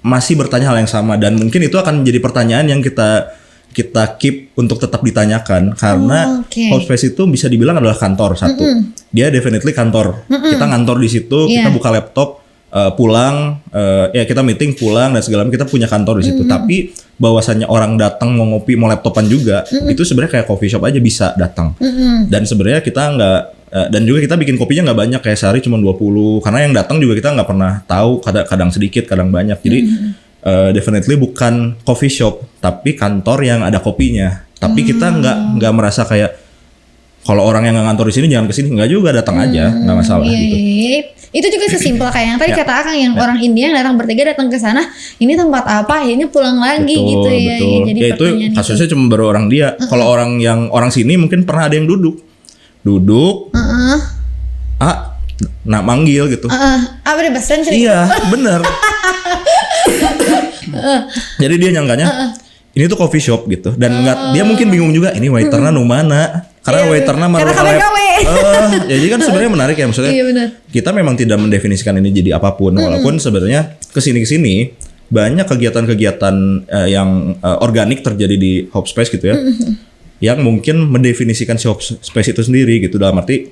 S2: masih bertanya hal yang sama, dan mungkin itu akan menjadi pertanyaan yang kita keep untuk tetap ditanyakan karena Hope Space itu bisa dibilang adalah kantor satu. Dia definitely kantor. Kita ngantor di situ, kita buka laptop, pulang, ya kita meeting pulang dan segala macam, kita punya kantor di situ. Tapi bahwasannya orang datang mau ngopi, mau laptopan juga, itu sebenarnya kayak coffee shop aja bisa datang. Dan sebenarnya kita nggak dan juga kita bikin kopinya nggak banyak, kayak sehari cuma 20, karena yang datang juga kita nggak pernah tahu, kadang sedikit kadang banyak. Jadi definitely bukan coffee shop tapi kantor yang ada kopinya. Tapi kita nggak merasa kayak kalau orang yang nggak ngantor di sini jangan kesini, nggak juga, datang aja, nggak masalah gitu.
S1: Itu juga sesimpel kayak yang tadi kata Akang, yang orang India yang datang bertiga datang ke sana, ini tempat apa, ini pulang lagi gitu ya. Jadi
S2: ya itu kasusnya cuma baru orang dia. Kalau orang sini mungkin pernah ada yang duduk nak manggil gitu.
S1: Apa bahasa Inggris?
S2: Iya, bener. Jadi dia nyangkanya ini tuh coffee shop gitu, dan dia mungkin bingung juga ini waiternya nu mana, karena waiternya malah ya jadi kan sebenarnya menarik ya, maksudnya kita memang tidak mendefinisikan ini jadi apapun, walaupun sebenarnya kesini banyak kegiatan-kegiatan yang organik terjadi di Hope Space gitu ya, yang mungkin mendefinisikan si Hope Space itu sendiri gitu, dalam arti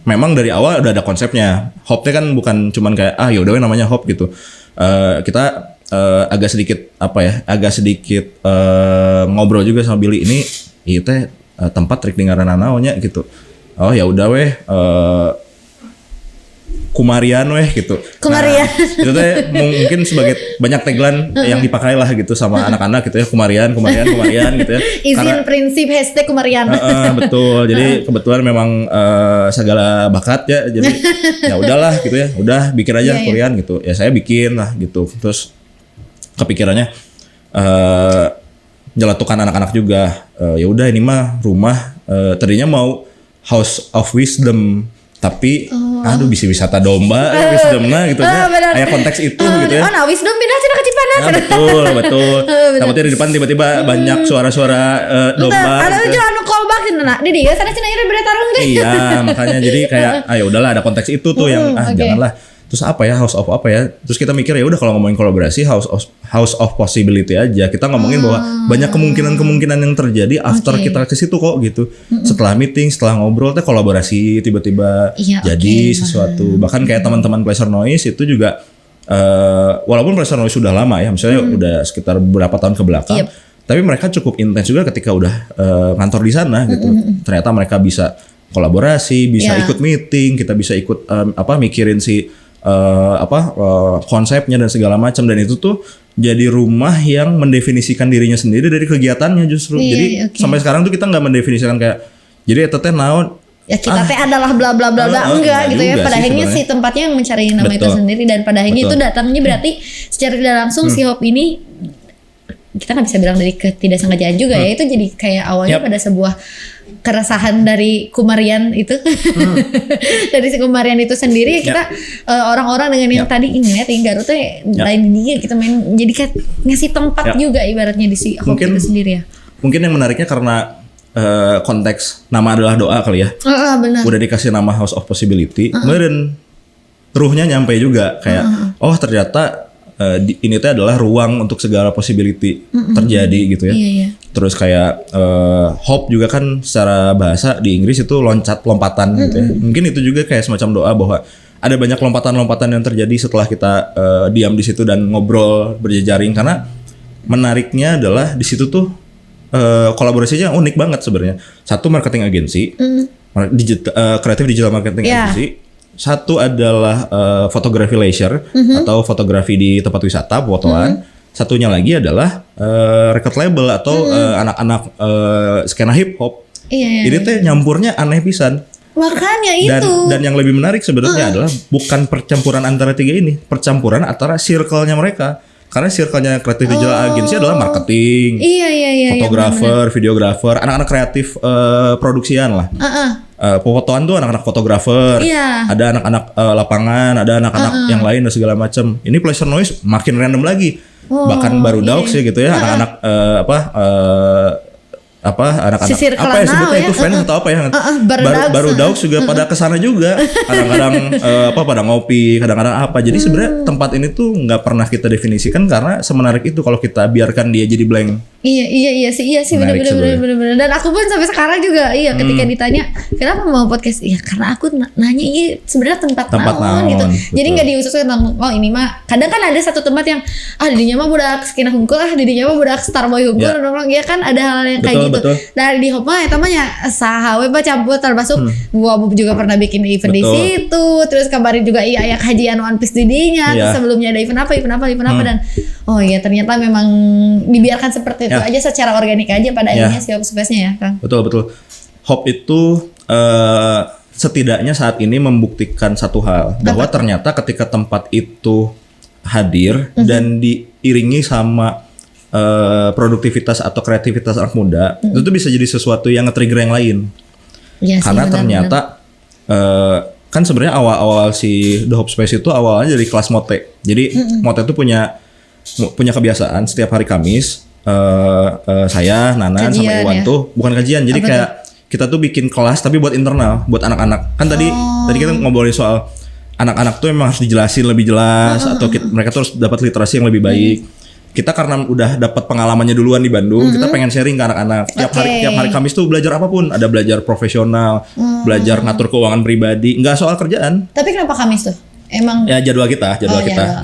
S2: memang dari awal udah ada konsepnya. Hope-nya kan bukan cuman kayak yaudah namanya Hope gitu. Kita agak sedikit ngobrol juga sama Billy, ini teh tempat trik dengaran naonnya gitu. Oh ya udah Kumarian gitu.
S1: Kumarian.
S2: Nah, itu teh mungkin sebagai banyak tagline yang dipakai lah gitu sama anak-anak gitu ya, Kumarian gitu ya.
S1: Izin prinsip hashtag Kumarian.
S2: Betul. Jadi kebetulan memang segala bakat ya. Jadi ya udahlah gitu ya. Udah bikin aja Korean gitu. Ya saya bikin lah gitu. Terus kepikirannya nyeletukan anak-anak juga. Ya udah ini mah rumah, tadinya mau House of Wisdom, tapi bisa wisata domba, wisdomnya gitu ya. Kayak konteks itu gitu ya.
S1: Nah wisdom pindah cina ke Cipanas.
S2: Betul. Takutnya di depan tiba-tiba banyak suara-suara domba.
S1: Ada juga anu callback nah. Di dia sana cina ira bertarung deh.
S2: Iya, makanya jadi kayak udahlah ada konteks itu tuh yang janganlah. Terus apa ya, House of apa ya? Terus kita mikir ya udah kalau ngomongin kolaborasi House of Possibility aja. Kita ngomongin bahwa banyak kemungkinan yang terjadi after kita ke situ kok gitu. Setelah meeting, setelah ngobrol teh kolaborasi tiba-tiba jadi sesuatu. Bahkan kayak teman-teman Pleasure Noise itu juga walaupun Pleasure Noise sudah lama ya, misalnya udah sekitar beberapa tahun ke belakang. Tapi mereka cukup intens juga ketika udah kantor di sana gitu. Ternyata mereka bisa kolaborasi, bisa ikut meeting, kita bisa ikut mikirin si konsepnya dan segala macam, dan itu tuh jadi rumah yang mendefinisikan dirinya sendiri dari kegiatannya justru. Jadi sampai sekarang tuh kita nggak mendefinisikan kayak jadi teteh naon
S1: ya kita teh adalah bla bla bla bla enggak gitu ya. Pada akhirnya si tempatnya yang mencari nama itu sendiri, dan pada akhirnya itu datangnya berarti secara tidak langsung si Hope ini kita nggak bisa bilang dari ketidaksengajaan juga ya, itu jadi kayak awalnya pada sebuah keresahan dari Kumarian itu dari si Kumarian itu sendiri kita orang-orang dengan yang tadi ingat yang Garut tuh lain dia kita main jadi kayak ngasih tempat juga ibaratnya di si Hope itu sendiri ya. Mungkin
S2: yang menariknya karena konteks nama adalah doa kali ya.
S1: Benar.
S2: Udah dikasih nama House of Possibility, kemudian ruhnya nyampe juga kayak ternyata ini tuh adalah ruang untuk segala possibility terjadi gitu ya. Terus kayak hope juga kan secara bahasa di Inggris itu lompatan gitu ya. Mungkin itu juga kayak semacam doa bahwa ada banyak lompatan-lompatan yang terjadi setelah kita diam di situ dan ngobrol berjejaring, karena menariknya adalah di situ tuh kolaborasinya unik banget sebenarnya. Satu marketing agency, kreatif digital marketing agency. Satu adalah fotografi leisure atau fotografi di tempat wisata, fotoan. Satunya lagi adalah record label atau anak-anak skena hip hop. Ini teh nyampurnya aneh pisan.
S1: Makanya itu.
S2: Dan yang lebih menarik sebenarnya adalah bukan percampuran antara tiga ini, percampuran antara circle-nya mereka. Karena circle-nya Creative Digital Agency adalah marketing, fotografer, videografer, anak-anak kreatif produksian lah. Pefotoan tuh anak-anak fotografer, ada anak-anak lapangan, ada anak-anak yang lain dan segala macam. Ini Pleasure Noise makin random lagi, bahkan baru Daux ya gitu ya, anak-anak anak-anak
S1: si
S2: apa ya sebutnya itu fans atau apa ya baru Daux juga pada kesana juga kadang-kadang pada ngopi kadang-kadang apa jadi sebenarnya tempat ini tuh nggak pernah kita definisikan karena semenarik itu kalau kita biarkan dia jadi blank.
S1: Iya sih benar-benar dan aku pun sampai sekarang juga ketika ditanya kenapa mau podcast karena aku nanya sebenarnya tempat naon gitu. Betul. Jadi nggak diusus tentang ini mah kadang kan ada satu tempat yang didinya mah budak skena hungkul didinya mah budak Starboy hungkul ya kan ada hal yang kayak gitu. Dari di hop mah eta mah nya saha we campur termasuk gua juga pernah bikin event di situ terus kemarin juga aya kajian One Piece di dinya terus sebelumnya ada event apa dan ternyata memang dibiarkan seperti itu aja secara organik aja pada akhirnya si Hop Space-nya ya Kang.
S2: Betul. Hop itu setidaknya saat ini membuktikan satu hal bahwa ternyata ketika tempat itu hadir dan diiringi sama produktivitas atau kreativitas anak muda itu tuh bisa jadi sesuatu yang nge-trigger yang lain. Karena ternyata kan sebenarnya awal-awal si The Hop Space itu awalnya dari kelas Mote. Jadi Mote itu punya kebiasaan setiap hari Kamis saya, Nanan kajian, sama Iwan tuh bukan kajian. Jadi kayak kita tuh bikin kelas tapi buat internal, buat anak-anak. Kan tadi kita ngobrolin soal anak-anak tuh memang harus dijelasin lebih jelas atau mereka tuh harus dapat literasi yang lebih baik. Kita karena udah dapat pengalamannya duluan di Bandung, kita pengen sharing ke anak-anak. Tiap hari Kamis tuh belajar apapun, ada belajar profesional, belajar ngatur keuangan pribadi, nggak soal kerjaan.
S1: Tapi kenapa Kamis tuh? Emang
S2: ya jadwal kita.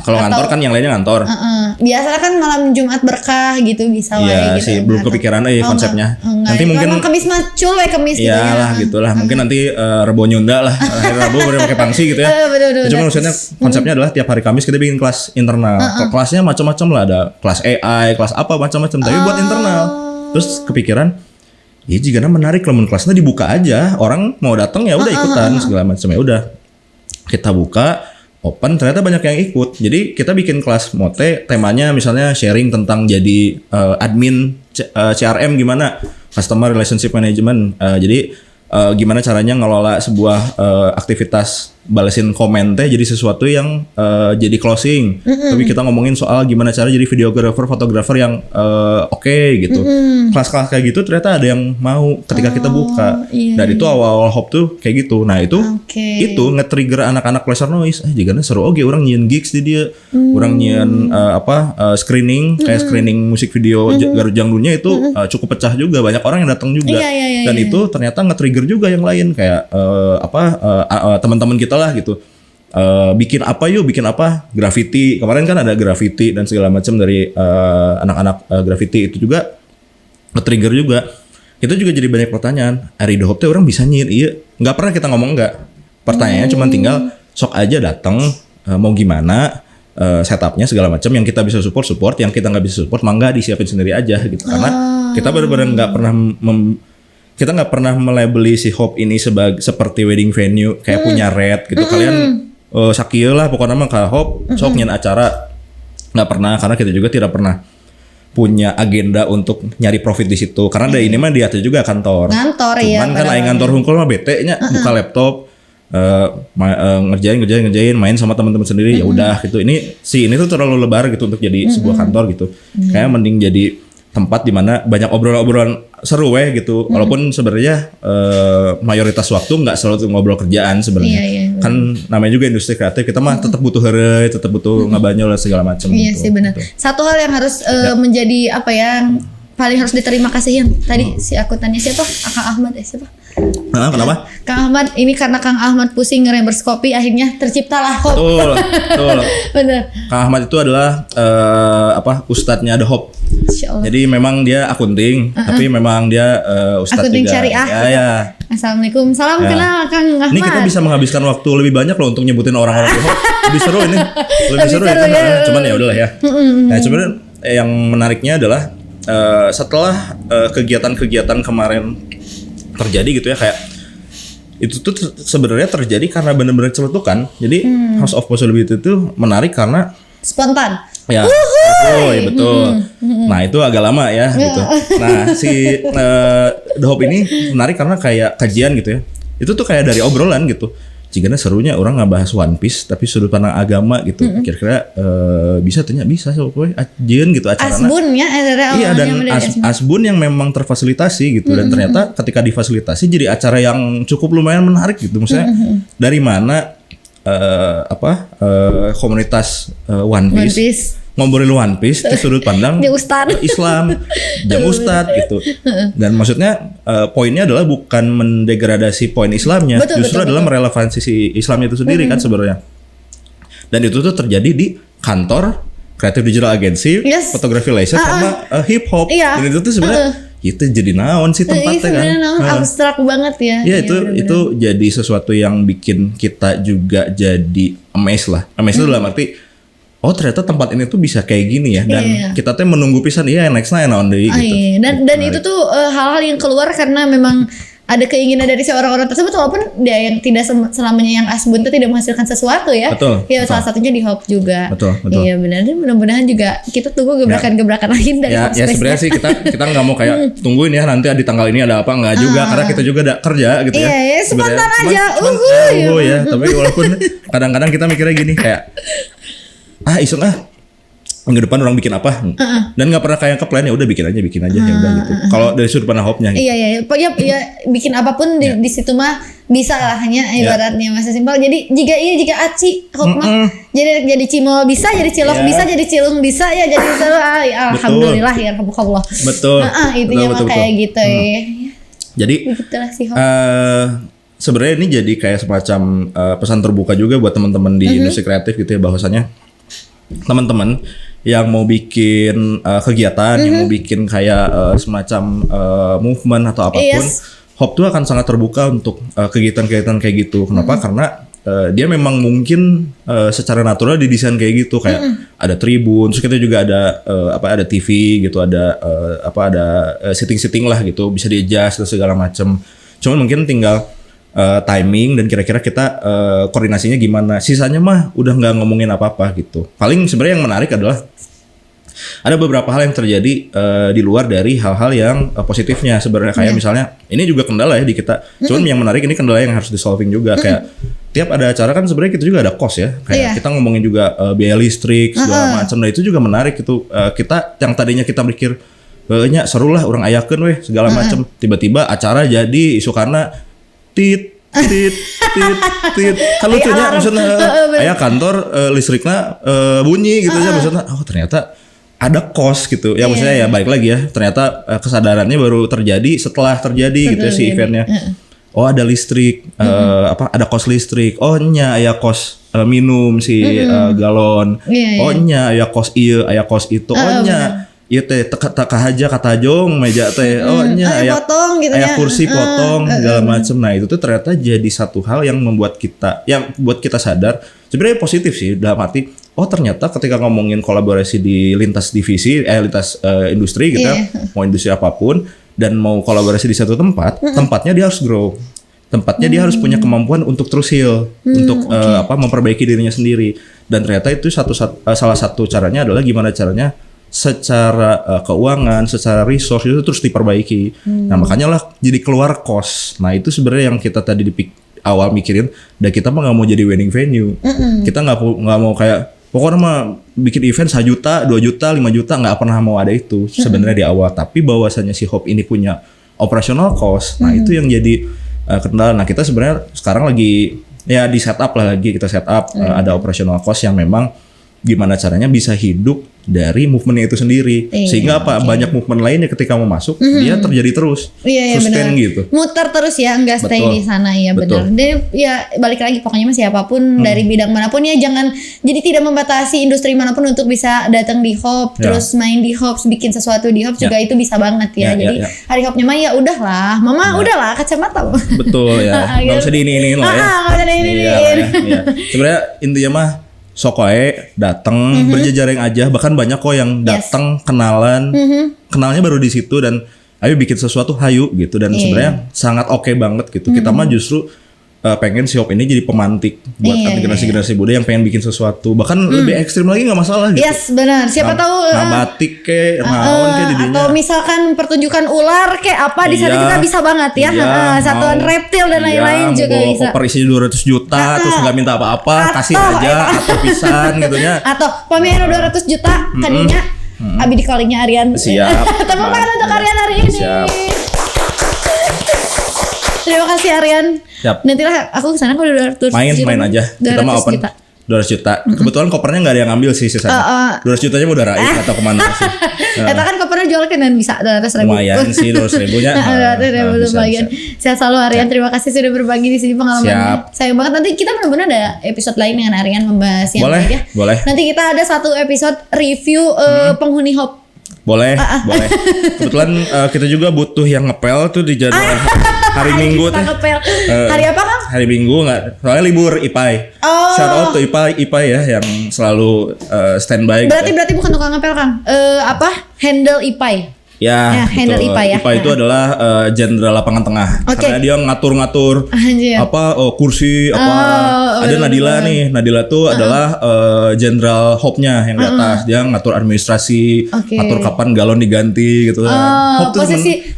S2: Kalau ngantor kan yang lainnya ngantor.
S1: Biasanya kan malam Jumat berkah gitu bisa
S2: gitu. Sih belum kepikiran konsepnya. Nanti mungkin
S1: Kamis macul Kamis gitu ya.
S2: Lah gitulah. Mungkin nanti Rebo Nyunda lah. Hari Rabu baru pakai pangsi gitu ya. Cuma maksudnya konsepnya adalah tiap hari Kamis kita bikin kelas internal. Kelasnya macam-macam lah, ada kelas AI, kelas apa macam-macam tapi buat internal. Terus kepikiran jika menarik kalau kelasnya dibuka aja, orang mau datang ya udah ikutan segala macam ya udah. Kita buka open ternyata banyak yang ikut. Jadi kita bikin kelas Mote temanya misalnya sharing tentang jadi admin CRM gimana, customer relationship management. Jadi gimana caranya ngelola sebuah aktivitas balesin komen teh jadi sesuatu yang jadi closing. Tapi kita ngomongin soal gimana cara jadi videographer, fotografer yang oke gitu. Kelas-kelas kayak gitu ternyata ada yang mau ketika kita buka. Dan itu awal-awal Hop tuh kayak gitu. Nah itu nge-trigger anak-anak Pleasure Noise. Jigana seru orang nyian gigs di dia. Orang nyian screening kayak screening musik video Garut Jangdunya itu cukup pecah juga. Banyak orang yang datang juga. Dan itu ternyata nge-trigger juga yang lain kayak teman-teman kita lah gitu. Bikin apa graffiti. Kemarin kan ada graffiti dan segala macam dari anak-anak graffiti itu juga nge-trigger juga. Itu juga jadi banyak pertanyaan. Ari The Hop teh orang bisa nyir iya. Enggak pernah kita ngomong enggak. Pertanyaannya cuma tinggal sok aja datang mau gimana setupnya segala macam yang kita bisa support, yang kita nggak bisa support mangga disiapin sendiri aja gitu. Karena kita benar-benar nggak pernah kita nggak pernah melabeli si Hop ini seperti wedding venue kayak punya red gitu. Kalian sakieu lah pokoknya mah ka Hop sok nyen acara. Nggak pernah karena kita juga tidak pernah punya agenda untuk nyari profit di situ. Karena dari ini mah di atas juga kantor. Cuman kan aing kantor hungkul mah bete nya buka laptop ngerjain main sama teman-teman sendiri ya udah gitu. Ini tuh terlalu lebar gitu untuk jadi sebuah kantor gitu. Kayak mending jadi tempat di mana banyak obrolan-obrolan seru gitu. Walaupun sebenarnya mayoritas waktu nggak selalu ngobrol kerjaan sebenarnya. Kan namanya juga industri kreatif, kita mah tetap butuh heureuy, tetap butuh ngabanyol dan segala macam.
S1: Iya gitu. Sih benar. Satu hal yang harus menjadi paling harus diterima kasihin tadi si akuntannya siapa? Kang Ahmad siapa?
S2: Kenapa?
S1: Kang Ahmad ini karena Kang Ahmad pusing nge-reimburse kopi akhirnya terciptalah kopi.
S2: Betul.
S1: Bener.
S2: Kang Ahmad itu adalah ustadznya The Hope. Jadi memang dia akunting, tapi memang dia ustadz
S1: akunting
S2: juga.
S1: Syariah.
S2: Ya.
S1: Assalamualaikum, salam kenal Kang Ahmad.
S2: Ini kita bisa menghabiskan waktu lebih banyak loh untuk nyebutin orang-orang The Hope. Lebih seru ini. Lebih seru
S1: ya.
S2: Cuman ya udahlah ya. Nah, sebenarnya yang menariknya adalah setelah kegiatan-kegiatan kemarin terjadi gitu ya, kayak itu tuh sebenarnya terjadi karena benar-benar celetukan. Jadi House of Possibility itu menarik karena
S1: spontan.
S2: Ya, ya betul. Nah itu agak lama ya gitu. Nah si The Hope ini menarik karena kayak kajian gitu ya. Itu tuh kayak dari obrolan gitu. Jika serunya orang ngebahas One Piece tapi sudut pandang agama gitu. Kira-kira bisa pokoknya ajian gitu acaranya.
S1: Asbun ya,
S2: iya, dan Asbun yang memang terfasilitasi gitu, dan ternyata ketika difasilitasi jadi acara yang cukup lumayan menarik gitu. Maksudnya dari mana komunitas One Piece ngobrolin One Piece di sudut pandang Islam, jam ustad gitu. Dan maksudnya poinnya adalah bukan mendegradasi poin Islamnya, justru adalah merelevansi si Islamnya itu sendiri kan sebenarnya. Dan itu tuh terjadi di kantor Creative Digital Agency, Photography Laser sama hip hop. Dan itu tuh sebenarnya itu jadi naon sih tempatnya kan.
S1: Abstrak banget ya.
S2: Iya itu jadi sesuatu yang bikin kita juga jadi amazed lah. Amazed itu dalam arti oh ternyata tempat ini tuh bisa kayak gini ya, dan kita tuh menunggu pisan nextnya naon deui gitu.
S1: Dan itu tuh hal-hal yang keluar karena memang ada keinginan dari si orang-orang tersebut, walaupun dia yang tidak selamanya yang Asbun itu tidak menghasilkan sesuatu ya.
S2: Betul.
S1: Salah satunya di Hope juga.
S2: Betul.
S1: Iya benar. Dan mudah-mudahan juga kita tunggu gebrakan-gebrakan lain dari Hope Space.
S2: Ya sebenarnya sih kita nggak mau kayak tungguin ya nanti di tanggal ini ada apa, nggak juga, karena kita juga ada kerja gitu ya.
S1: Iya, spontan aja.
S2: Ya. Tapi walaupun kadang-kadang kita mikirnya gini kayak iseng minggu depan orang bikin apa, dan nggak pernah kayak ke plan, ya udah bikin aja ya udah gitu. Kalau dari sudut pandang Hope-nya gitu.
S1: Iya bikin apapun di situ mah bisa lah, hanya ibaratnya masih simpel. Jadi jika Aci Hope mah jadi Cimol bisa, jadi Cilok bisa, jadi Cilung bisa ya, jadi alhamdulillah ya alhamdulillah.
S2: Betul.
S1: Intinya mah kayak gitu ya.
S2: Jadi
S1: begitulah si Hope.
S2: Sebenarnya ini jadi kayak semacam pesan terbuka juga buat teman-teman di industri kreatif gitu ya, bahwasanya teman-teman yang mau bikin kegiatan, yang mau bikin kayak semacam movement atau apapun, Hope tuh akan sangat terbuka untuk kegiatan-kegiatan kayak gitu. Kenapa? Karena dia memang mungkin secara natural didesain kayak gitu, kayak ada tribun, terus kita juga ada ada TV gitu, ada sitting lah gitu, bisa di-adjust dan segala macam. Cuman mungkin tinggal timing dan kira-kira kita koordinasinya gimana. Sisanya mah udah nggak ngomongin apa-apa gitu. Paling sebenarnya yang menarik adalah ada beberapa hal yang terjadi di luar dari hal-hal yang positifnya sebenarnya, kayak misalnya ini juga kendala ya di kita. Cuman yang menarik ini kendala yang harus di-solving juga, kayak tiap ada acara kan sebenarnya kita juga ada cost ya. Kayak kita ngomongin juga biaya listrik segala macam. Nah itu juga menarik itu. Kita yang tadinya kita mikir seru lah orang ayakeun weh segala macam, tiba-tiba acara jadi isu karena tit kan lucunya maksudnya aya kantor listriknya bunyi gitu aja, maksudnya ternyata ada cost gitu ya, maksudnya ya balik lagi ya, ternyata kesadarannya baru terjadi setelah terjadi gitu ya si eventnya. Ada listrik, ada cost listrik, aya cost minum si galon, nya aya cost ieu, aya cost itu, nya iya teh aja kata jong meja teh nya aya potong gitu ya, kursi potong segala macem. Nah itu tuh ternyata jadi satu hal yang membuat kita, yang buat kita sadar sebenarnya positif sih, dalam arti ternyata ketika ngomongin kolaborasi di lintas divisi lintas industri gitu mau industri apapun dan mau kolaborasi di satu tempat, tempatnya dia harus grow, tempatnya dia harus punya kemampuan untuk terus heal, untuk memperbaiki dirinya sendiri. Dan ternyata itu salah satu caranya adalah gimana caranya secara keuangan, secara resource itu terus diperbaiki. Nah makanya lah jadi keluar cost. Nah itu sebenarnya yang kita tadi di awal mikirin, dan kita mah nggak mau jadi wedding venue. Kita nggak mau kayak pokoknya mah bikin event 1 juta, 2 juta, 5 juta, nggak pernah mau ada itu sebenarnya di awal. Tapi bahwasanya si Hope ini punya operational cost. Nah itu yang jadi kendala. Nah kita sebenarnya sekarang lagi ya di setup lah, lagi kita setup ada operational cost yang memang gimana caranya bisa hidup dari movementnya itu sendiri. Sehingga apa? Banyak movement lainnya ketika mau masuk dia terjadi terus. Sustain gitu.
S1: Muter terus ya, enggak stay di sana ya, benar. Dan ya balik lagi pokoknya siapapun dari bidang manapun ya, jangan jadi tidak membatasi industri manapun untuk bisa datang di Hope, terus main di Hope, bikin sesuatu di Hope juga itu bisa banget ya. Jadi hari Hope-nya mah ya udahlah, Mama udahlah kacamata.
S2: Betul ya. Enggak usah diiniin lah ya.
S1: Enggak usah diiniin.
S2: Sebenarnya intinya mah sok wae datang berjejaring aja, bahkan banyak kok yang datang kenalan, kenalnya baru di situ dan ayo bikin sesuatu hayu gitu, dan sebenarnya sangat oke banget gitu. Kita mah justru pengen si Hope ini jadi pemantik buat generasi-generasi muda yang pengen bikin sesuatu, bahkan lebih ekstrim lagi nggak masalah gitu.
S1: Yes, benar. Siapa tahu
S2: batik kayak naon kayak didinya,
S1: atau misalkan pertunjukan ular kayak apa di sana kita bisa banget ya. Satuan reptil dan lain-lain juga
S2: bawa
S1: bisa.
S2: Koper isinya 200 juta terus nggak minta apa-apa, kasih aja atau pisan gitunya.
S1: Atau pamer 200 juta tadinya abi di callingnya Aryan.
S2: Siap.
S1: Tepuk tangan untuk Aryan hari ini.
S2: Siap.
S1: Terima kasih Aryan.
S2: Siap.
S1: Nantilah aku kesana kalau 200
S2: main aja. Kita mah open. 200 juta. Kebetulan kopernya nggak ada yang ngambil sih sisanya. 200 jutanya mau udah raih atau kemana sih?
S1: Kita kan kopernya jual kan bisa 200 ribu.
S2: Lumayan sih 200 ribunya.
S1: 200 ribu lumayan. Sehat selalu Aryan. Terima kasih sudah berbagi di sini pengalamannya. Sayang banget, nanti kita benar-benar ada episode lain dengan Aryan membahas yang lain ya.
S2: Boleh.
S1: Nanti kita ada satu episode review penghuni Hope.
S2: Boleh. Kebetulan kita juga butuh yang ngepel tuh di jadwal hari Minggu tuh.
S1: Hari apa Kang?
S2: Hari Minggu nggak, soalnya libur IPAI. Shout out to IPAI ya yang selalu standby.
S1: Berarti bukan tukang ngepel Kang. Handle IPAI.
S2: Ya,
S1: handle IPA ya.
S2: IPA itu adalah jenderal lapangan tengah. Karena dia ngatur-ngatur kursi ada Nadila nih. Nadila tuh adalah jenderal Hope-nya yang di atas. Dia ngatur administrasi, ngatur kapan galon diganti gitu. Hope tuh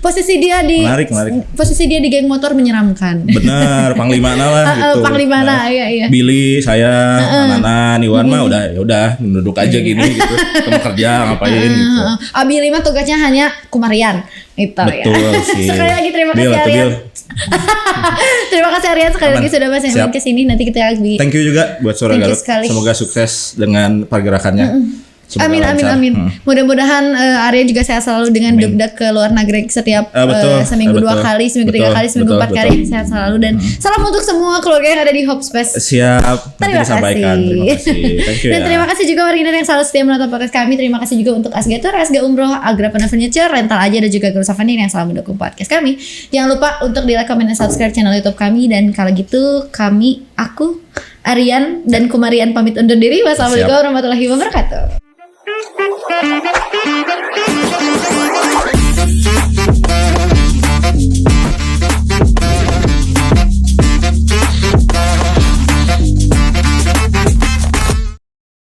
S1: posisi dia di
S2: menarik.
S1: Posisi dia di geng motor menyeramkan.
S2: Benar, panglimana lah gitu.
S1: Panglimana, iya.
S2: Billy, saya, Nana, Iwan mah udah duduk aja gini gitu. Kamu kerja ngapain gitu.
S1: Billy mah tugasnya hanya kumarian itu.
S2: Betul
S1: ya.
S2: sih.
S1: Sekali lagi terima kasih Aryan. Terima kasih Aryan sekali lagi sudah bahas yang ke sini. Nanti kita lagi.
S2: Thank you juga buat Suara Garut. Semoga sukses dengan pergerakannya.
S1: Amin. Mudah-mudahan Aryan juga sehat selalu dengan dugdak ke luar negeri setiap seminggu 2 kali, seminggu 3 kali, seminggu 4 kali. Sehat selalu dan salam untuk semua keluarga yang ada di Hope Space.
S2: Siap.
S1: Terima kasih.
S2: Thank you.
S1: Dan terima kasih juga warga yang selalu setia menonton podcast kami. Terima kasih juga untuk Asgator, Asga Umroh, Agrapana Furniture, Rental Aja dan juga Guru Savanir yang selalu mendukung podcast kami. Jangan lupa untuk di like, comment, dan subscribe channel YouTube kami. Dan kalau gitu aku Aryan dan Kumarian pamit undur diri. Wassalamualaikum warahmatullahi wabarakatuh.